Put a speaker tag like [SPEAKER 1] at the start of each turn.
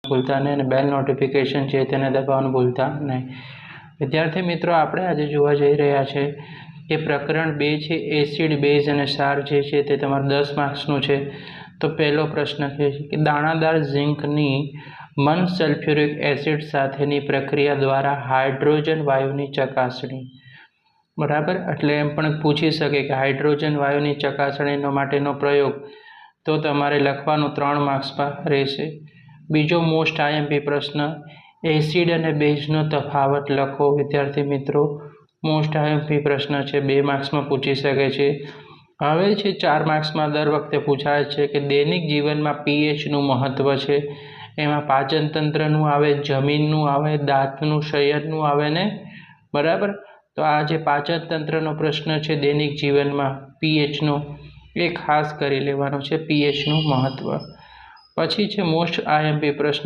[SPEAKER 1] ભૂલતા નહીં અને બેલ નોટિફિકેશન છે તેને દબાવવાનું ભૂલતા નહીં। વિદ્યાર્થી મિત્રો, આપણે આજે જોવા જઈ રહ્યા છે કે પ્રકરણ 2 છે એસિડ, બેઝ અને ક્ષાર જે છે તે તમારું 10 માર્ક્સનું છે। તો પહેલો પ્રશ્ન છે કે દાણાદાર ઝીંકની મન સલ્ફ્યુરિક એસિડ સાથેની પ્રક્રિયા દ્વારા હાઇડ્રોજન વાયુની ચકાસણી। બરાબર, એટલે એમ પણ પૂછી શકે કે હાઇડ્રોજન વાયુની ચકાસણીનો માટેનો પ્રયોગ, તો તમારે લખવાનું 3 માર્ક્સમાં રહેશે। બીજો મોસ્ટ આઈએમપી પ્રશ્ન, એસિડ અને બેઝનો તફાવત લખો। વિદ્યાર્થી મિત્રો, મોસ્ટ આઈએમપી પ્રશ્ન છે, 2 માર્ક્સમાં પૂછી શકે છે। હવે છે 4 માર્ક્સમાં દર વખતે પૂછાય છે કે દૈનિક જીવનમાં પીએચનું મહત્વ છે। એમાં પાચન તંત્રનું આવે, જમીનનું આવે, દાંતનું, શયનનું આવે ને, બરાબર। તો આ જે પાચન તંત્રનો પ્રશ્ન છે દૈનિક જીવનમાં પીએચનો, એ ખાસ કરી લેવાનો છે, પીએચનું મહત્વ। પછી છે મોસ્ટ આઈએમપી પ્રશ્ન,